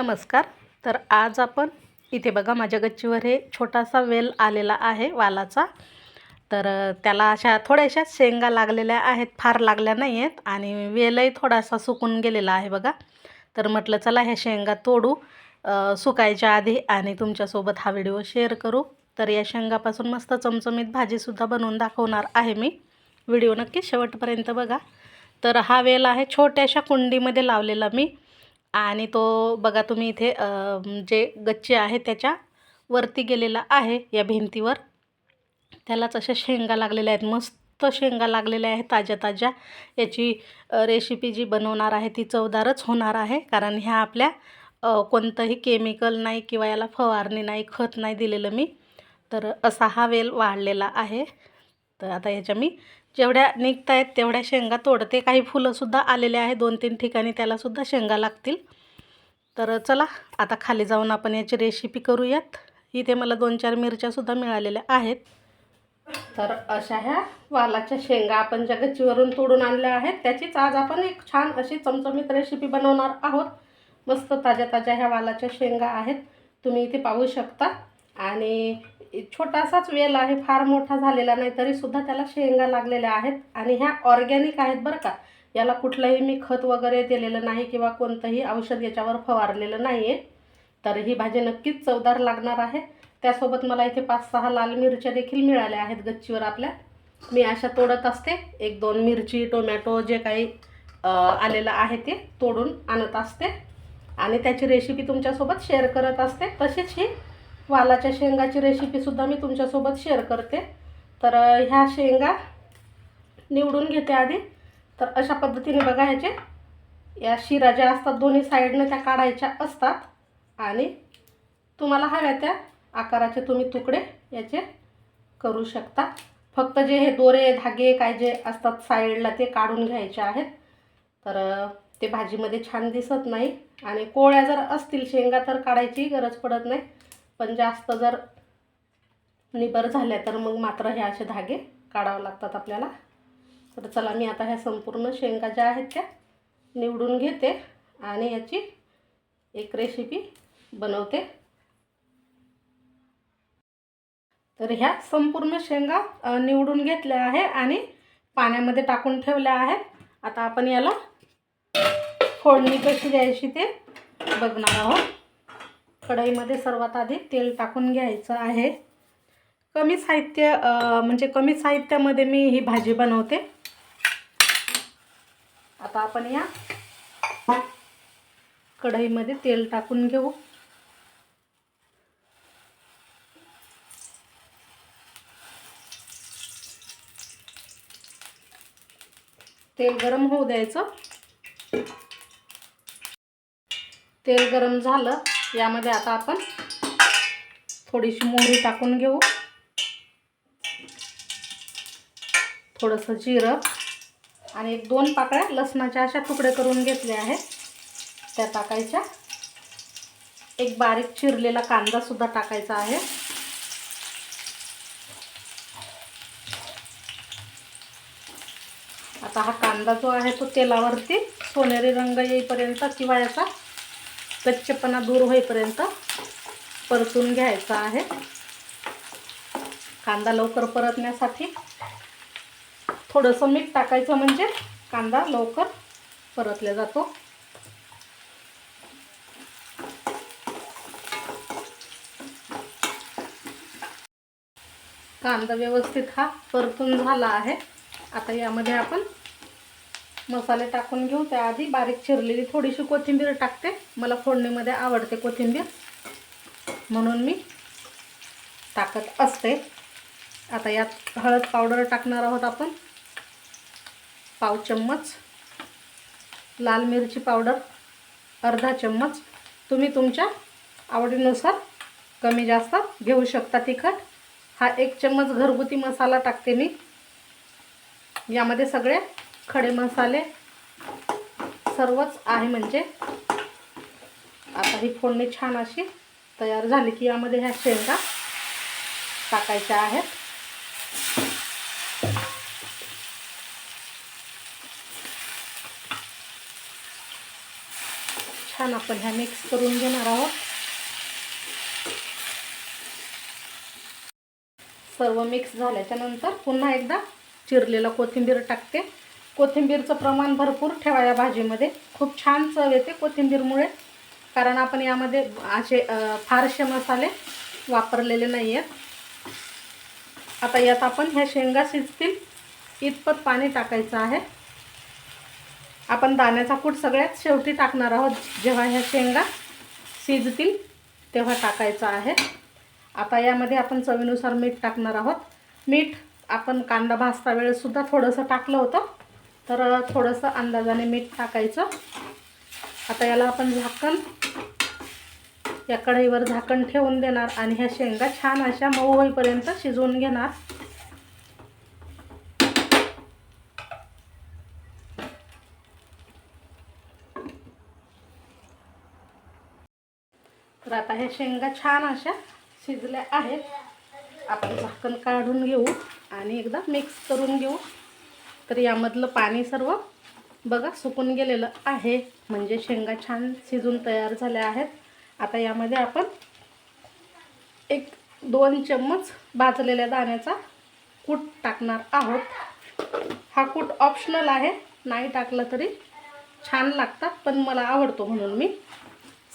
नमस्कार. तर आज आपण इथे बघा माझ्या गच्चीवर हे छोटासा वेल आलेला आहे वालाचा. तर त्याला अशा थोड्याशा शेंगा लागलेल्या आहेत, फार लागल्या नाही आहेत आणि वेलही थोडासा सुकून गेलेला आहे बघा. तर म्हटलं चला ह्या शेंगा तोडू सुकायच्या आधी आणि तुमच्यासोबत हा व्हिडिओ शेअर करू. तर या शेंगापासून मस्त चमचमीत भाजीसुद्धा बनवून दाखवणार आहे मी. व्हिडिओ नक्की शेवटपर्यंत बघा. तर हा वेल आहे छोट्याशा कुंडीमध्ये लावलेला मी आणि तो बघा तुम्ही इथे जे गच्ची आहे त्याच्या वरती गेलेला आहे या भिंतीवर. त्यालाच अशा शेंगा लागलेल्या आहेत, मस्त शेंगा लागलेल्या आहेत ताज्या ताज्या. याची रेसिपी जी बनवणार आहे ती चवदारच होणार आहे, कारण ह्या आपल्या कोणतंही केमिकल नाही किंवा याला फवारणी नाही, खत नाही दिलेलं मी. तर असा हा वेल वाढलेला आहे. तर आता याच्या मी जेवढ्या निघत आहेत तेवढ्या शेंगा तोडते. काही फुलंसुद्धा आलेले आहे 2-3 ठिकाणी, त्यालासुद्धा शेंगा लागतील. तर चला आता खाली जाऊन आपण याची रेसिपी करूयात. इथे मला 2-4 मिरच्यासुद्धा मिळालेल्या आहेत. तर अशा ह्या वालाच्या शेंगा आपण ज्या गच्चीवरून तोडून आणल्या आहेत त्याचीच आज आपण एक छान अशी चमचमीत रेसिपी बनवणार आहोत. मस्त ताज्या ताज्या ह्या वालाच्या शेंगा आहेत, तुम्ही इथे पाहू शकता. आणि छोटासाच वेल आहे, फार मोठा झालेला नाही, तरीसुद्धा त्याला शेंगा लागलेल्या आहेत आणि ह्या ऑर्गॅनिक आहेत बरं का. याला कुठलंही मी खत वगैरे दिलेलं नाही किंवा कोणतंही औषध याच्यावर फवारलेलं नाही आहे. तर ही भाजी नक्कीच चवदार लागणार आहे. त्यासोबत मला इथे 5-6 लाल मिरच्या देखील मिळाल्या आहेत गच्चीवर आपल्या. मी अशा तोडत असते, 1-2 मिरची, टोमॅटो जे काही आलेलं आहे ते तोडून आणत असते आणि त्याची रेसिपी तुमच्यासोबत शेअर करत असते. तशीच ही वालाच्या शेंगाची रेसिपीसुद्धा मी तुमच्यासोबत शेअर करते. तर ह्या शेंगा निवडून घेते आधी. तर अशा पद्धतीने बघा, ह्याचे या शिरा ज्या असतात दोन्ही साईडनं त्या काढायच्या असतात आणि तुम्हाला हव्या त्या आकाराचे तुम्ही तुकडे याचे करू शकता. फक्त जे हे दोरे धागे काय जे असतात साईडला ते काढून घ्यायचे आहेत. तर ते भाजीमध्ये छान दिसत नाही आणि कोवळ्या जर असतील शेंगा तर काढायची गरज पडत नाही, पण जास्त जर निबर झाल्या तर मग मात्र हे असे धागे काढावे लागतात आपल्याला. तर चला मी आता ह्या संपूर्ण शेंगा ज्या आहेत त्या निवडून घेते आणि याची एक रेसिपी बनवते. तर ह्या संपूर्ण शेंगा निवडून घेतल्या आहे आणि पाण्यामध्ये टाकून ठेवल्या आहेत. आता आपण याला फोडणी कशी द्यायची ते बघणार आहोत. कढईमध्ये सर्वात आधी तेल टाकून घ्यायचं आहे. कमी साहित्यामध्ये मी ही भाजी बनवते. आता आपण या कढईमध्ये तेल टाकून घेऊ. तेल गरम होऊ द्यायचं. तेल गरम झालं, यामध्ये आता आपण थोडीशी मोहरी टाकून घेऊ, थोडंसं जिरं आणि 1-2 पाकळ्या लसणाच्या अशा तुकडे करून घेतले आहेत त्या टाकायच्या. एक बारीक चिरलेला कांदा सुद्धा टाकायचा आहे. आता हा कांदा जो आहे तो तेलावरती सोनेरी रंग येईपर्यंत किंवा याचा कच्चेपणा दूर होईपर्यंत परतून घ्यायचा आहे. कांदा लवकर परतण्यासाठी थोडंसं मीठ टाकायचं, म्हणजे कांदा लवकर परतला जातो. कांदा व्यवस्थित हा परतून झाला आहे. आता यामध्ये आपण मसाले टाकून घेऊ. त्याआधी बारीक चिरलेली थोडीशी कोथिंबीर टाकते. मला फोडणीमध्ये आवडते कोथिंबीर म्हणून मी टाकत असते. आता यात हळद पावडर टाकणार आहोत आपण, 1/2 चम्मच. लाल मिरची पावडर 1/2 चम्मच. तुम्ही तुमच्या आवडीनुसार कमी जास्त घेऊ शकता तिखट. हा 1 चम्मच घरगुती मसाला टाकते मी. यामध्ये सगळे खडे मसाले सर्वच आहे. म्हणजे आता ही फोडणी छान अशी तयार झाली की यामध्ये ह्या शेंगा टाकायच्या आहेत. छान आपण ह्या मिक्स करून घेणार आहोत. सर्व मिक्स झाल्याच्या नंतर पुन्हा एकदा चिरलेला कोथिंबीर टाकते. कोथिंबीरचं प्रमाण भरपूर ठेवा या भाजीमध्ये. खूप छान चव येते कोथिंबीरमुळे, कारण आपण यामध्ये असे फारसे मसाले वापरलेले नाही आहेत. आता यात आपण ह्या शेंगा शिजतील इतपत पाणी टाकायचं आहे. आपण दाण्याचा कूट सगळ्यात शेवटी टाकणार आहोत. जेव्हा ह्या शेंगा शिजतील तेव्हा टाकायचं आहे. आता यामध्ये आपण चवीनुसार मीठ टाकणार आहोत. मीठ आपण कांदा भाजता वेळेसुद्धा थोडंसं टाकलं होतं, तर थोडंसं अंदाजाने मीठ टाकायचं. आता याला आपण या कढईवर झाकण ठेवून देणार आणि ह्या शेंगा छान अशा मऊ होईपर्यंत शिजवून घेणार. तर आता ह्या शेंगा छान अशा शिजल्या आहेत. आपण झाकण काढून घेऊ आणि एकदा मिक्स करून घेऊ. तर यामधलं पाणी सर्व बघा सुकून गेलेलं आहे, म्हणजे शेंगा छान शिजून तयार झाल्या आहेत. आता यामध्ये आपण 1-2 चम्मच भाजलेल्या दाण्याचा कूट टाकणार आहोत. हा कूट ऑप्शनल आहे, नाही टाकला तरी छान लागतात, पण मला आवडतो म्हणून मी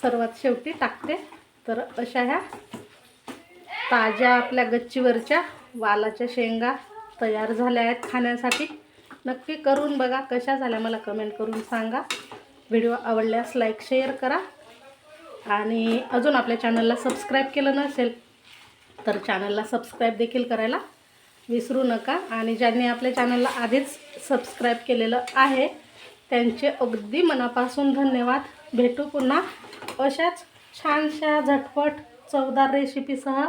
सर्वात शेवटी टाकते. तर अशा ह्या ताज्या आपल्या गच्चीवरच्या वालाच्या शेंगा तयार झाल्या आहेत खाण्यासाठी. नक्की करून बघा, कशा झाल्या मला कमेंट करून सांगा. व्हिडिओ आवडल्यास लाईक शेअर करा आणि अजून आपल्या चॅनलला सबस्क्राईब केलं नसेल तर चॅनलला सबस्क्राईब देखील करायला विसरू नका. आणि ज्यांनी आपल्या चॅनलला आधीच सबस्क्राईब केलेलं आहे त्यांचे अगदी मनापासून धन्यवाद. भेटू पुन्हा अशाच छानशा झटपट चवदार रेसिपीसह.